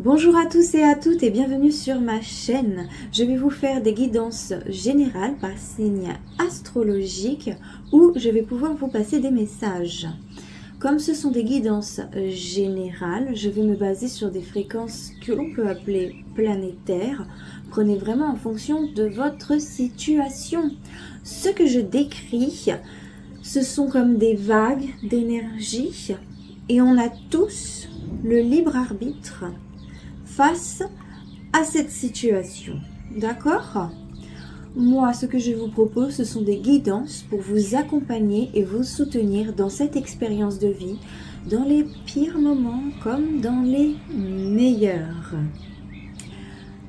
Bonjour à tous et à toutes et bienvenue sur ma chaîne. Je vais vous faire des guidances générales par signe astrologique où je vais pouvoir vous passer des messages. Comme ce sont des guidances générales, je vais me baser sur des fréquences que l'on peut appeler planétaires. Prenez vraiment en fonction de votre situation. Ce que je décris, ce sont comme des vagues d'énergie et on a tous le libre arbitre face à cette situation. D'accord ? Moi, ce que je vous propose, ce sont des guidances pour vous accompagner et vous soutenir dans cette expérience de vie, dans les pires moments comme dans les meilleurs.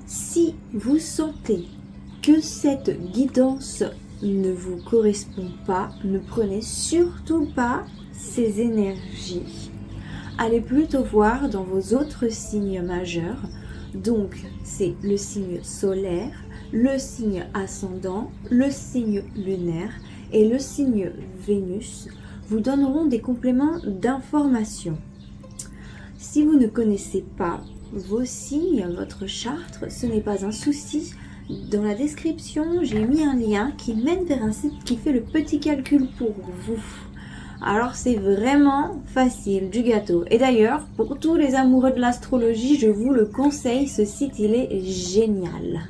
Si vous sentez que cette guidance ne vous correspond pas, ne prenez surtout pas ces énergies. Allez plutôt voir dans vos autres signes majeurs. Donc, c'est le signe solaire, le signe ascendant, le signe lunaire et le signe Vénus vous donneront des compléments d'information. Si vous ne connaissez pas vos signes, votre charte, ce n'est pas un souci. Dans la description, j'ai mis un lien qui mène vers un site qui fait le petit calcul pour vous. Alors c'est vraiment facile, du gâteau. Et d'ailleurs, pour tous les amoureux de l'astrologie, je vous le conseille, ce site il est génial.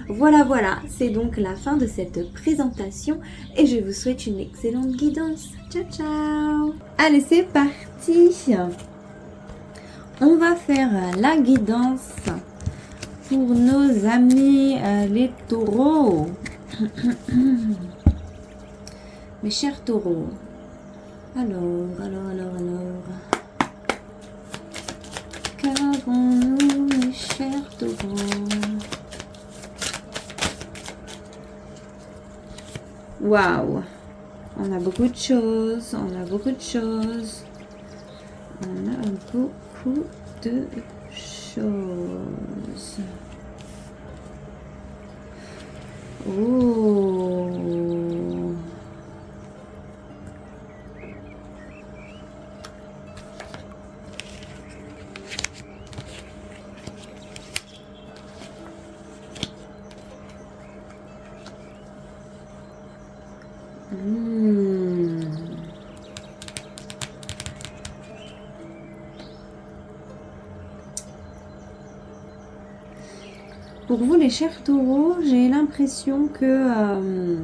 Voilà, c'est donc la fin de cette présentation et je vous souhaite une excellente guidance. Ciao, ciao. Allez, c'est parti. On va faire la guidance pour nos amis les taureaux. Mes chers taureaux. Alors. Qu'avons-nous, mes chers taureaux? Waouh! On a beaucoup de choses, On a beaucoup de choses. Oh! Pour vous les chers taureaux, j'ai l'impression que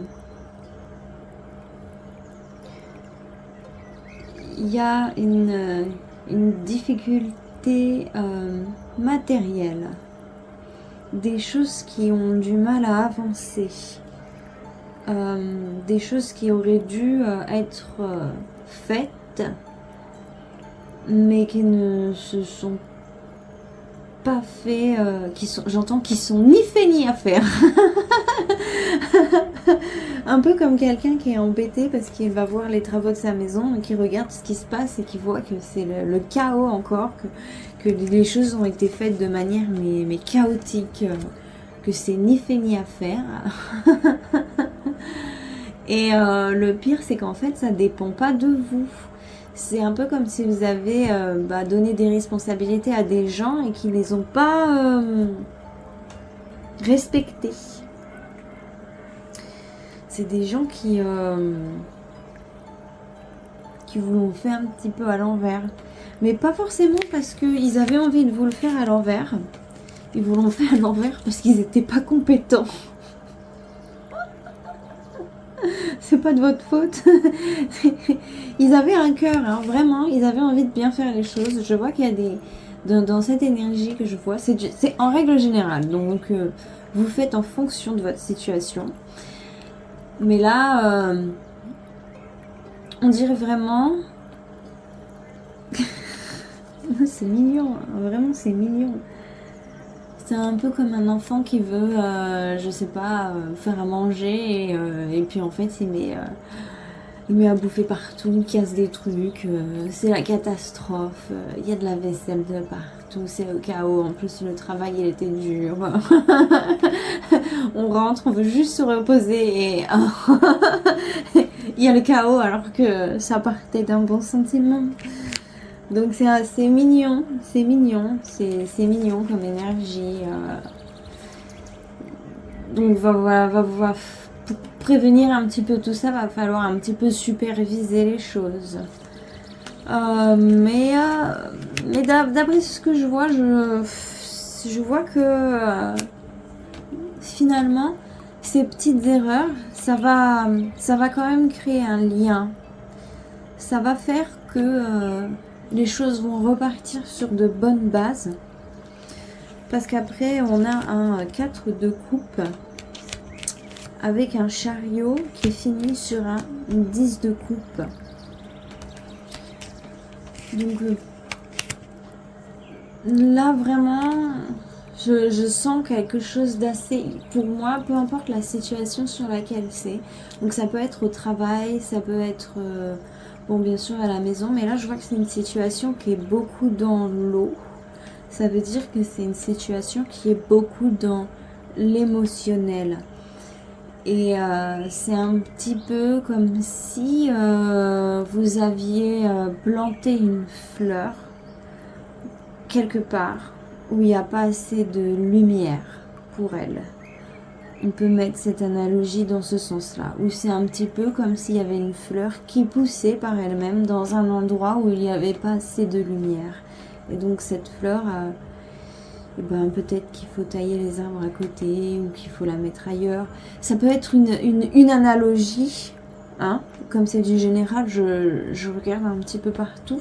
il y a une difficulté matérielle, des choses qui ont du mal à avancer, des choses qui auraient dû être faites mais qui ne se sont pas fait, j'entends qu'ils sont ni fait ni à faire. Un peu comme quelqu'un qui est embêté parce qu'il va voir les travaux de sa maison et qui regarde ce qui se passe et qui voit que c'est le chaos encore, que les choses ont été faites de manière mais chaotique, que c'est ni fait ni à faire. Et le pire c'est qu'en fait ça dépend pas de vous. C'est un peu comme si vous avez donné des responsabilités à des gens et qui ne les ont pas respectées. C'est des gens qui vous l'ont fait un petit peu à l'envers. Mais pas forcément parce qu'ils avaient envie de vous le faire à l'envers. Ils vous l'ont fait à l'envers parce qu'ils n'étaient pas compétents. C'est pas de votre faute. Ils avaient un cœur, hein, vraiment, ils avaient envie de bien faire les choses. Je vois qu'il y a des... Dans cette énergie que je vois, c'est en règle générale. Donc, vous faites en fonction de votre situation. Mais là, on dirait vraiment... c'est mignon, vraiment c'est mignon. C'est un peu comme un enfant qui veut, je sais pas, faire à manger et puis en fait il met à bouffer partout, il casse des trucs, c'est la catastrophe, il y a de la vaisselle de partout, c'est le chaos, en plus le travail il était dur. On rentre, on veut juste se reposer et il y a le chaos alors que ça partait d'un bon sentiment. Donc c'est mignon, c'est mignon, c'est mignon comme énergie. Donc pour prévenir un petit peu tout ça, va falloir un petit peu superviser les choses. Mais d'après ce que je vois, je vois que finalement, ces petites erreurs, ça va quand même créer un lien. Ça va faire que les choses vont repartir sur de bonnes bases. Parce qu'après, on a un 4 de coupe avec un chariot qui est fini sur un 10 de coupe. Donc là, vraiment, je sens quelque chose d'assez, pour moi, peu importe la situation sur laquelle c'est. Donc ça peut être au travail, ça peut être, bon, bien sûr à la maison, mais là je vois que c'est une situation qui est beaucoup dans l'eau. Ça veut dire que c'est une situation qui est beaucoup dans l'émotionnel. Et c'est un petit peu comme si vous aviez planté une fleur quelque part où il n'y a pas assez de lumière pour elle. On peut mettre cette analogie dans ce sens-là, où c'est un petit peu comme s'il y avait une fleur qui poussait par elle-même dans un endroit où il n'y avait pas assez de lumière. Et donc cette fleur, eh ben, peut-être qu'il faut tailler les arbres à côté ou qu'il faut la mettre ailleurs. Ça peut être une analogie, hein, comme c'est du général, je regarde un petit peu partout.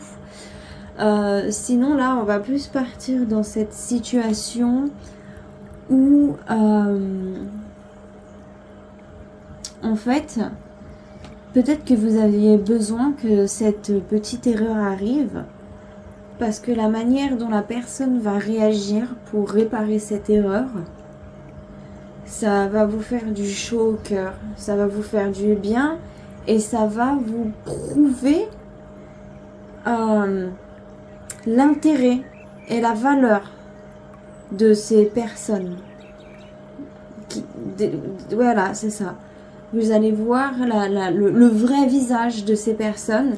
Sinon là, on va plus partir dans cette situation où en fait, peut-être que vous aviez besoin que cette petite erreur arrive parce que la manière dont la personne va réagir pour réparer cette erreur, ça va vous faire du chaud au cœur, ça va vous faire du bien et ça va vous prouver l'intérêt et la valeur de ces personnes. Voilà, c'est ça. Vous allez voir le vrai visage de ces personnes.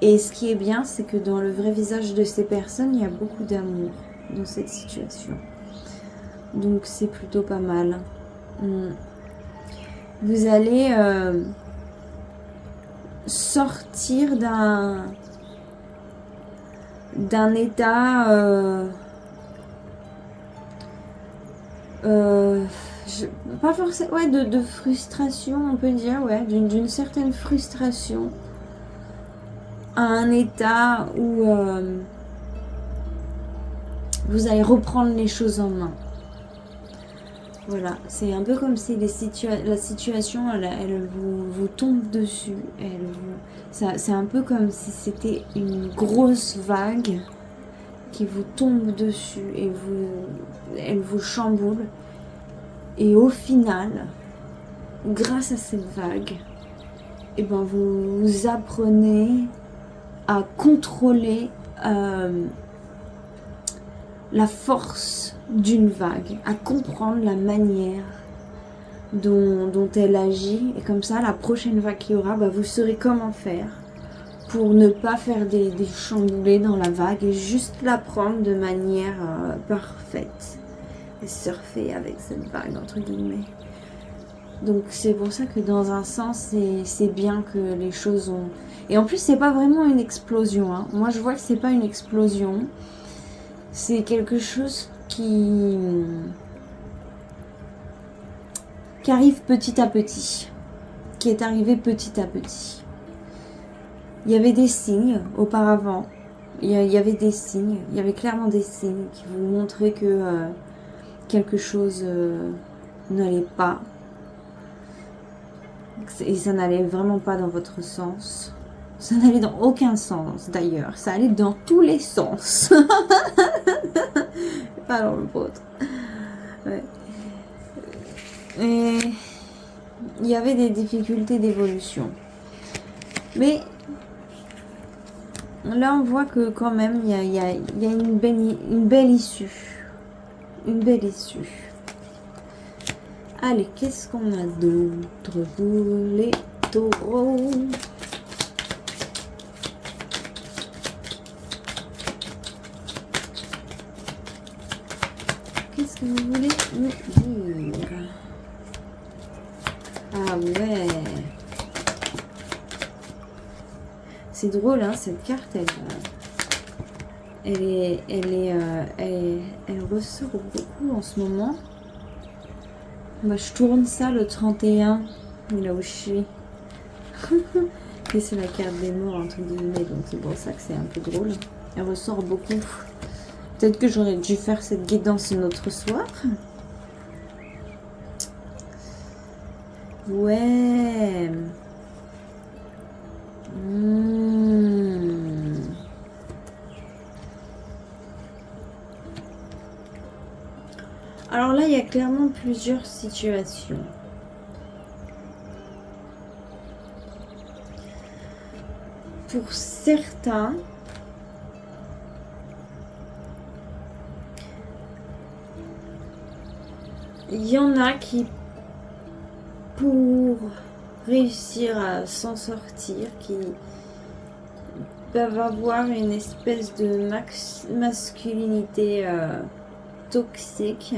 Et ce qui est bien, c'est que dans le vrai visage de ces personnes, il y a beaucoup d'amour dans cette situation. Donc c'est plutôt pas mal. Vous allez sortir d'un état pas forcément, ouais, de frustration, on peut dire, ouais, d'une certaine frustration à un état où vous allez reprendre les choses en main. Voilà, c'est un peu comme si la situation, elle vous tombe dessus. C'est un peu comme si c'était une grosse vague qui vous tombe dessus et elle vous chamboule. Et au final, grâce à cette vague, eh ben vous apprenez à contrôler la force d'une vague, à comprendre la manière dont elle agit. Et comme ça, la prochaine vague qu'il y aura, bah, vous saurez comment faire pour ne pas faire des chamboulés dans la vague et juste la prendre de manière parfaite. Et surfer avec cette vague, entre guillemets. Donc c'est pour ça que dans un sens, c'est bien que les choses ont... Et en plus, c'est pas vraiment une explosion. Hein. Moi, je vois que c'est pas une explosion. C'est quelque chose qui arrive petit à petit. Qui est arrivé petit à petit. Il y avait des signes auparavant. Il y avait des signes. Il y avait clairement des signes qui vous montraient que quelque chose n'allait pas. Et ça n'allait vraiment pas dans votre sens. Ça n'allait dans aucun sens d'ailleurs. Ça allait dans tous les sens. Pas dans le vôtre. Ouais. Et il y avait des difficultés d'évolution. Mais là on voit que quand même il y a une belle issue. Une belle issue. Allez, qu'est-ce qu'on a d'autre pour les taureaux? qu'est-ce que vous voulez me dire? Ah ouais. C'est drôle, hein, cette carte, elle ressort beaucoup en ce moment. Moi, je tourne ça le 31, là où je suis. Et c'est la carte des morts, entre guillemets, donc c'est pour ça que c'est un peu drôle. Elle ressort beaucoup. Peut-être que j'aurais dû faire cette guidance une autre soir. Ouais. Alors là, il y a clairement plusieurs situations. Pour certains, il y en a qui, pour réussir à s'en sortir, qui peuvent avoir une espèce de masculinité toxique.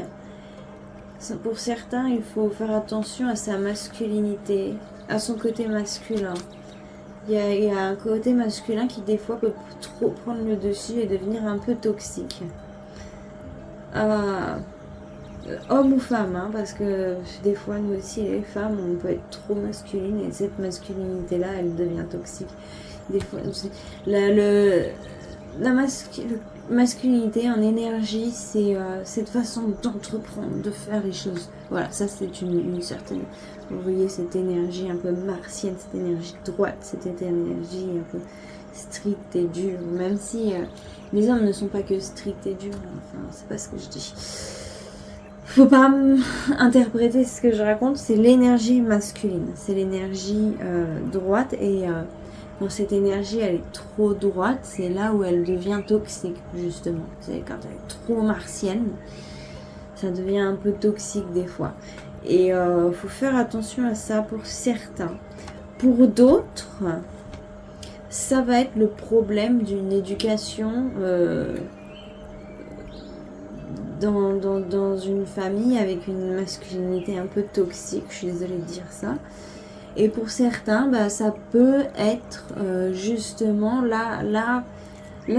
Pour certains, il faut faire attention à sa masculinité, à son côté masculin. Il y a un côté masculin qui des fois peut trop prendre le dessus et devenir un peu toxique. Homme ou femme, hein, parce que des fois nous aussi les femmes on peut être trop masculine et cette masculinité là elle devient toxique. Des fois la masculinité en énergie c'est cette façon d'entreprendre, de faire les choses. Voilà, ça c'est une certaine, vous voyez cette énergie un peu martienne, cette énergie droite, cette énergie un peu stricte et dure, même si les hommes ne sont pas que stricts et durs, enfin c'est pas ce que je dis. Faut pas interpréter ce que je raconte, c'est l'énergie masculine, c'est l'énergie droite et quand cette énergie elle est trop droite, c'est là où elle devient toxique justement. C'est quand elle est trop martienne, ça devient un peu toxique des fois. Et faut faire attention à ça pour certains. Pour d'autres, ça va être le problème d'une éducation dans une famille avec une masculinité un peu toxique, je suis désolée de dire ça. Et pour certains, bah, ça peut être justement là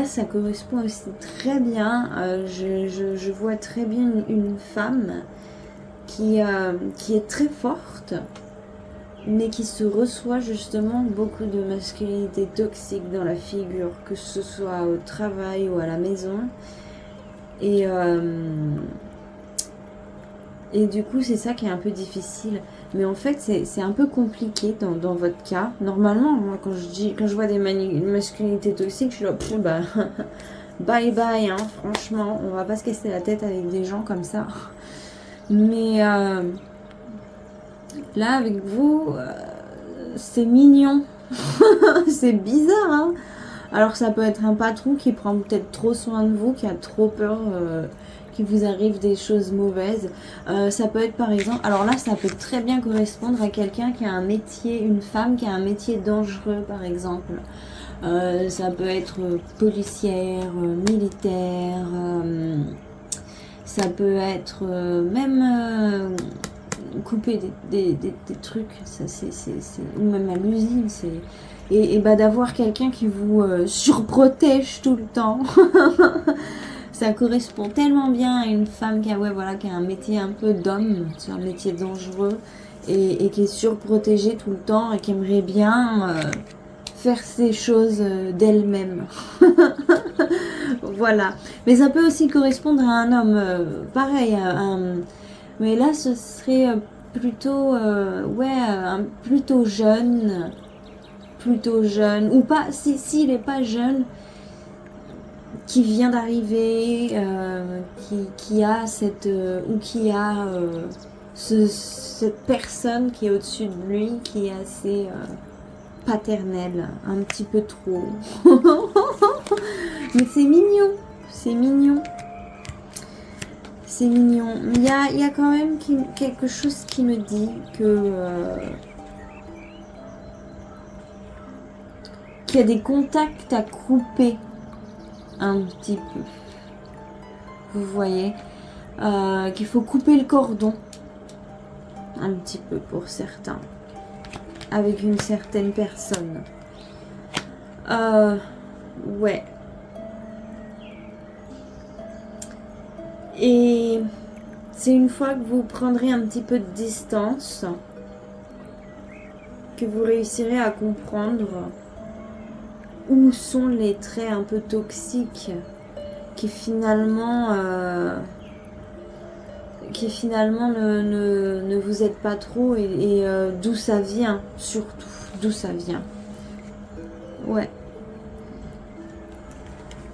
ça correspond aussi très bien. Je vois très bien une femme qui est très forte, mais qui se reçoit justement beaucoup de masculinité toxique dans la figure, que ce soit au travail ou à la maison. Et du coup, c'est ça qui est un peu difficile. Mais en fait, c'est un peu compliqué dans votre cas. Normalement, moi, quand je vois des masculinités toxiques, je suis là, bah, bye bye, hein, franchement, on va pas se casser la tête avec des gens comme ça. Mais là, avec vous, c'est mignon. C'est bizarre, hein. Alors ça peut être un patron qui prend peut-être trop soin de vous, qui a trop peur qu'il vous arrive des choses mauvaises. Ça peut être par exemple, alors là ça peut très bien correspondre à quelqu'un qui a un métier, une femme qui a un métier dangereux par exemple. Ça peut être policière, militaire, ça peut être même couper des trucs, ça, ou même à l'usine, et bah d'avoir quelqu'un qui vous surprotège tout le temps. Ça correspond tellement bien à une femme qui a un métier un peu d'homme, c'est un métier dangereux et qui est surprotégée tout le temps et qui aimerait bien faire ces choses d'elle-même. Voilà. Mais ça peut aussi correspondre à un homme pareil, mais là ce serait plutôt plutôt jeune, ou pas, s'il n'est pas jeune, qui vient d'arriver, qui a cette cette personne qui est au-dessus de lui, qui est assez paternelle, un petit peu trop. Mais c'est mignon, c'est mignon. C'est mignon. Il y a quand même quelque chose qui me dit que qu'il y a des contacts à couper un petit peu. Vous voyez, qu'il faut couper le cordon. Un petit peu pour certains. Avec une certaine personne. Ouais. Et c'est une fois que vous prendrez un petit peu de distance que vous réussirez à comprendre où sont les traits un peu toxiques qui finalement ne vous aident pas trop et d'où ça vient, surtout d'où ça vient. Ouais.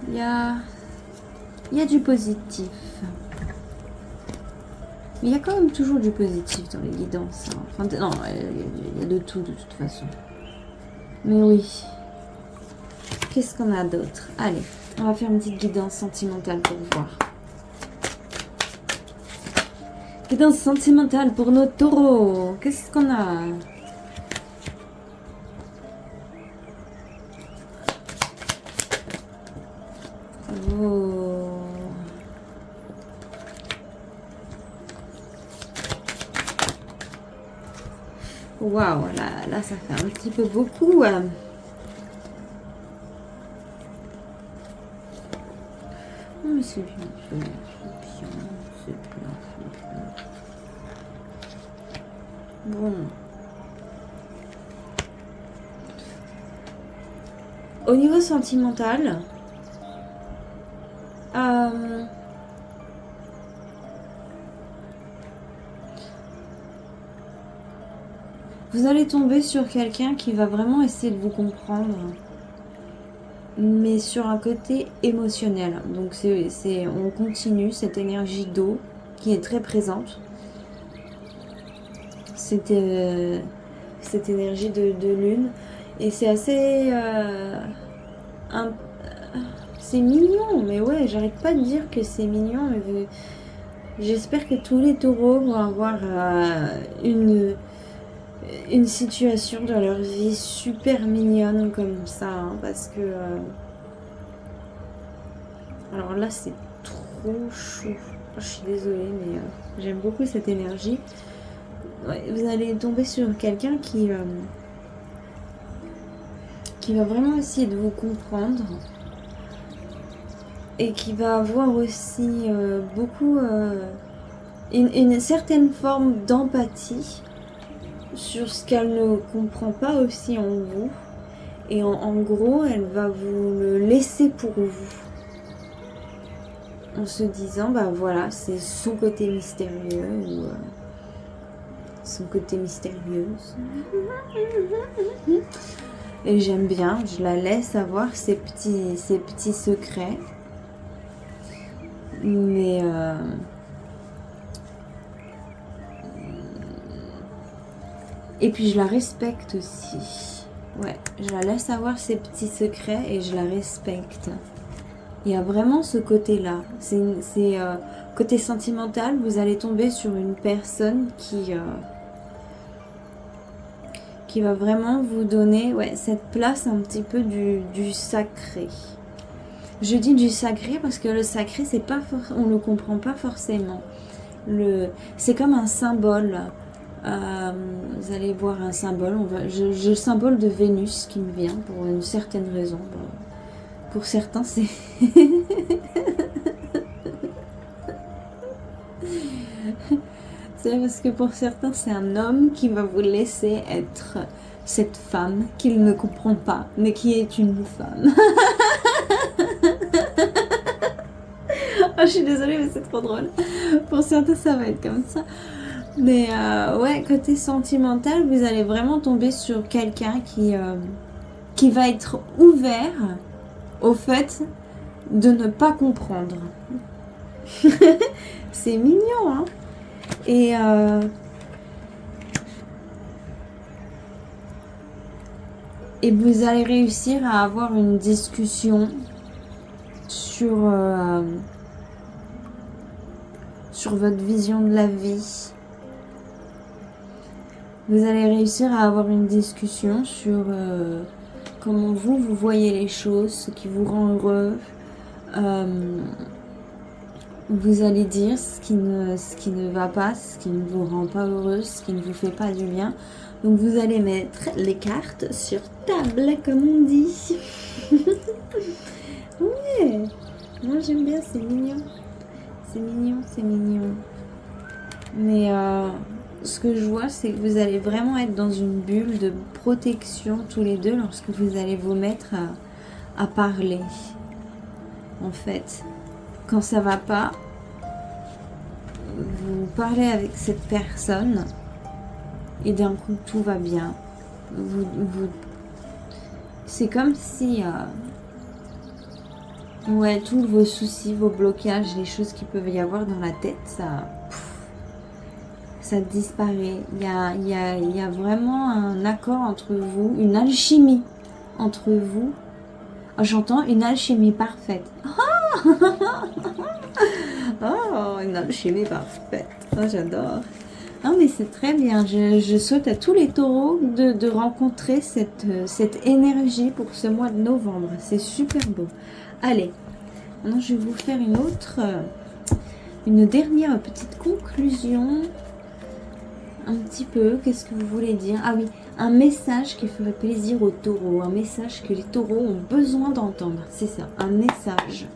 Il y a du positif. Mais il y a quand même toujours du positif dans les guidances. Hein. Enfin, non, il y a de tout de toute façon. Mais oui. Qu'est-ce qu'on a d'autre? Allez, on va faire une petite guidance sentimentale pour voir. Guidance sentimentale pour nos taureaux. Qu'est-ce qu'on a? Oh. Waouh, là ça fait un petit peu beaucoup. Mais c'est bien, c'est bien, c'est bien. Bon. Au niveau sentimental, vous allez tomber sur quelqu'un qui va vraiment essayer de vous comprendre, mais sur un côté émotionnel. Donc on continue cette énergie d'eau qui est très présente. Cette énergie de lune. Et c'est assez... c'est mignon, mais ouais, j'arrête pas de dire que c'est mignon. Mais j'espère que tous les taureaux vont avoir une situation dans leur vie super mignonne comme ça, hein, parce que alors là c'est trop chou. Je suis désolée, mais j'aime beaucoup cette énergie. Ouais, vous allez tomber sur quelqu'un qui va vraiment essayer de vous comprendre et qui va avoir aussi beaucoup une certaine forme d'empathie sur ce qu'elle ne comprend pas aussi en vous. Et en gros, elle va vous le laisser pour vous. En se disant, bah voilà, c'est son côté mystérieux ou son côté mystérieuse. Et j'aime bien, je la laisse avoir ses petits secrets. Mais et puis je la respecte aussi. Ouais, je la laisse avoir ses petits secrets et je la respecte. Il y a vraiment ce côté-là. C'est côté sentimental, vous allez tomber sur une personne qui va vraiment vous donner cette place un petit peu du sacré. Je dis du sacré parce que le sacré, c'est pas on le comprend pas forcément. C'est comme un symbole. Vous allez voir un symbole. J'ai le symbole de Vénus qui me vient pour une certaine raison. Bon, pour certains, c'est... c'est parce que pour certains, c'est un homme qui va vous laisser être cette femme qu'il ne comprend pas, mais qui est une femme. Oh, je suis désolée, mais c'est trop drôle. Pour certains, ça va être comme ça. Mais ouais, côté sentimental, vous allez vraiment tomber sur quelqu'un qui va être ouvert au fait de ne pas comprendre. C'est mignon, hein. Et vous allez réussir à avoir une discussion sur votre vision de la vie. Vous allez réussir à avoir une discussion sur comment vous voyez les choses, ce qui vous rend heureux. Vous allez dire ce qui ne va pas, ce qui ne vous rend pas heureuse, ce qui ne vous fait pas du bien. Donc vous allez mettre les cartes sur table, comme on dit. Ouais, moi j'aime bien, c'est mignon. C'est mignon, c'est mignon. Mais ce que je vois, c'est que vous allez vraiment être dans une bulle de protection tous les deux lorsque vous allez vous mettre à parler. En fait, quand ça va pas, vous parlez avec cette personne et d'un coup tout va bien. C'est comme si ouais, tous vos soucis, vos blocages, les choses qui peuvent y avoir dans la tête, ça disparaît. Il y a vraiment un accord entre vous, une alchimie entre vous. Oh, j'entends une alchimie parfaite. Oh, une alchimie parfaite. Oh, j'adore. Non, mais c'est très bien. Je souhaite à tous les taureaux de rencontrer cette énergie pour ce mois de novembre. C'est super beau. Allez, maintenant je vais vous faire une dernière petite conclusion. Un petit peu, qu'est-ce que vous voulez dire? Ah oui, un message qui ferait plaisir aux taureaux, un message que les taureaux ont besoin d'entendre, c'est ça, un message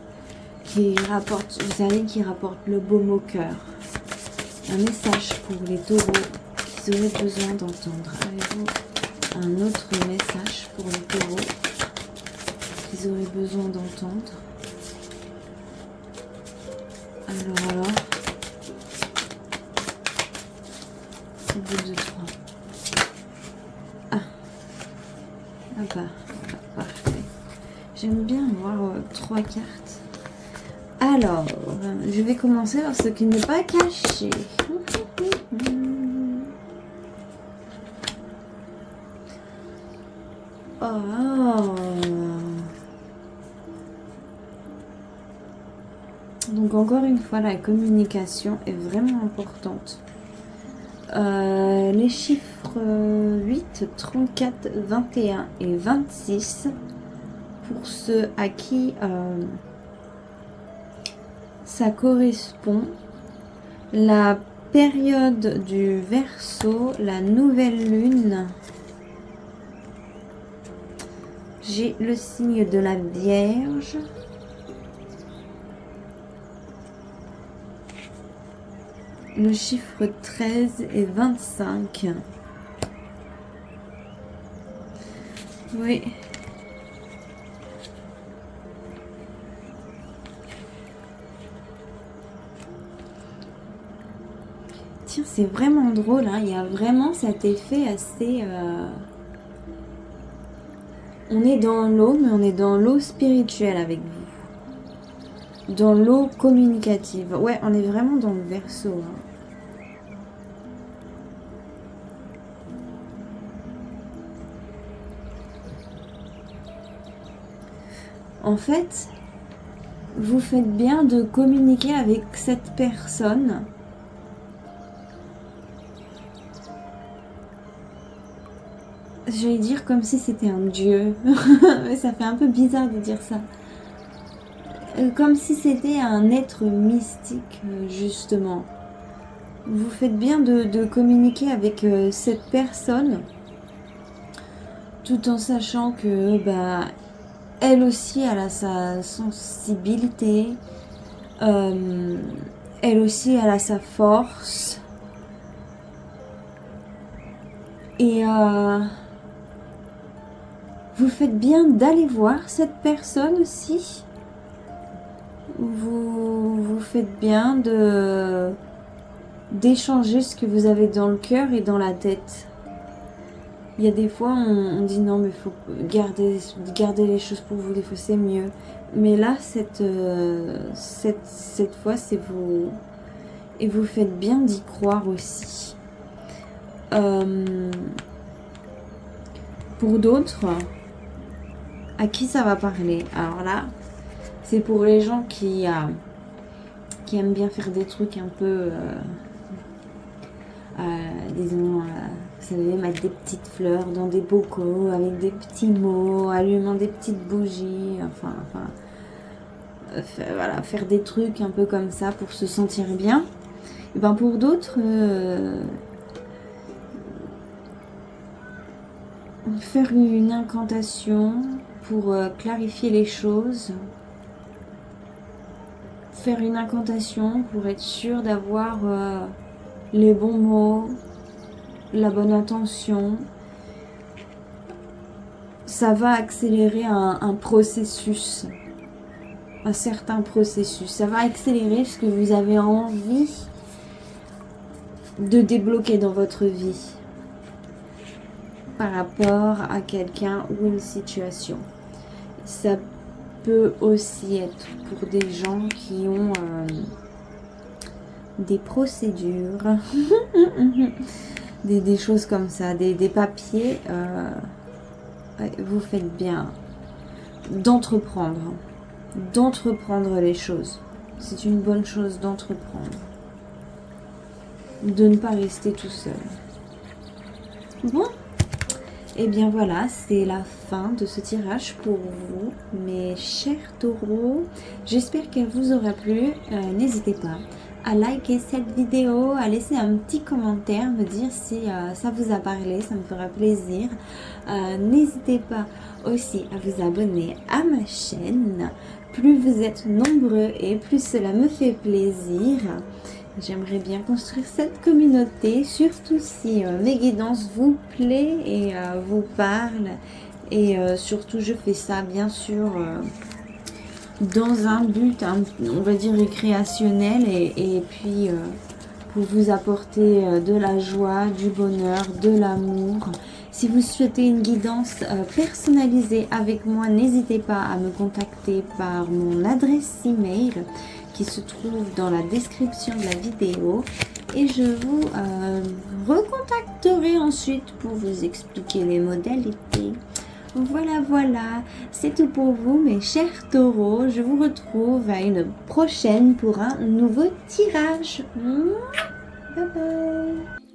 qui rapporte, vous savez, qui rapporte le baume au cœur. Un message pour les taureaux qu'ils auraient besoin d'entendre. Avez-vous un autre message pour les taureaux qu'ils auraient besoin d'entendre? Alors... 2, 3. Ah bah, parfait. J'aime bien avoir 3 cartes. Alors, je vais commencer par ce qui n'est pas caché. Oh. Donc encore une fois, la communication est vraiment importante. Les chiffres 8, 34, 21 et 26 pour ceux à qui ça correspond. La période du Verseau, la nouvelle lune. J'ai le signe de la Vierge. Le chiffre 13 et 25. Oui. Tiens, c'est vraiment drôle, hein. Il y a vraiment cet effet assez... On est dans l'eau, mais on est dans l'eau spirituelle avec vous. Dans l'eau communicative. Ouais, on est vraiment dans le Verseau, hein. En fait, vous faites bien de communiquer avec cette personne. J'allais dire comme si c'était un dieu. Mais ça fait un peu bizarre de dire ça. Comme si c'était un être mystique, justement. Vous faites bien de communiquer avec cette personne, tout en sachant que elle aussi, elle a sa sensibilité. Elle aussi, elle a sa force. Et vous faites bien d'aller voir cette personne aussi. Vous faites bien d'échanger ce que vous avez dans le cœur et dans la tête. Il y a des fois, on dit non, mais il faut garder les choses pour vous, des fois c'est mieux. Mais là, cette fois, c'est vous. Et vous faites bien d'y croire aussi. Pour d'autres, à qui ça va parler? Alors là, c'est pour les gens qui aiment bien faire des trucs un peu, disons, vous savez, mettre des petites fleurs dans des bocaux avec des petits mots, allumant des petites bougies, enfin, voilà, faire des trucs un peu comme ça pour se sentir bien. Et ben pour d'autres, faire une incantation pour clarifier les choses. Faire une incantation pour être sûr d'avoir les bons mots, la bonne intention. Ça va accélérer un processus, un certain processus. Ça va accélérer ce que vous avez envie de débloquer dans votre vie par rapport à quelqu'un ou une situation. Ça peut aussi être pour des gens qui ont des procédures, des choses comme ça, des papiers. Vous faites bien d'entreprendre les choses. C'est une bonne chose d'entreprendre, de ne pas rester tout seul. Bon, et bien voilà, c'est la fin de ce tirage pour vous, mes chers taureaux. J'espère qu'elle vous aura plu. N'hésitez pas à liker cette vidéo, à laisser un petit commentaire, me dire si ça vous a parlé, ça me fera plaisir. N'hésitez pas aussi à vous abonner à ma chaîne. Plus vous êtes nombreux et plus cela me fait plaisir. J'aimerais bien construire cette communauté, surtout si mes guidances vous plaisent et vous parlent. Et surtout, je fais ça bien sûr dans un but, on va dire, récréationnel et puis pour vous apporter de la joie, du bonheur, de l'amour. Si vous souhaitez une guidance personnalisée avec moi, n'hésitez pas à me contacter par mon adresse email qui se trouve dans la description de la vidéo et je vous recontacterai ensuite pour vous expliquer les modalités. Voilà, c'est tout pour vous mes chers taureaux. Je vous retrouve à une prochaine pour un nouveau tirage. Bye bye.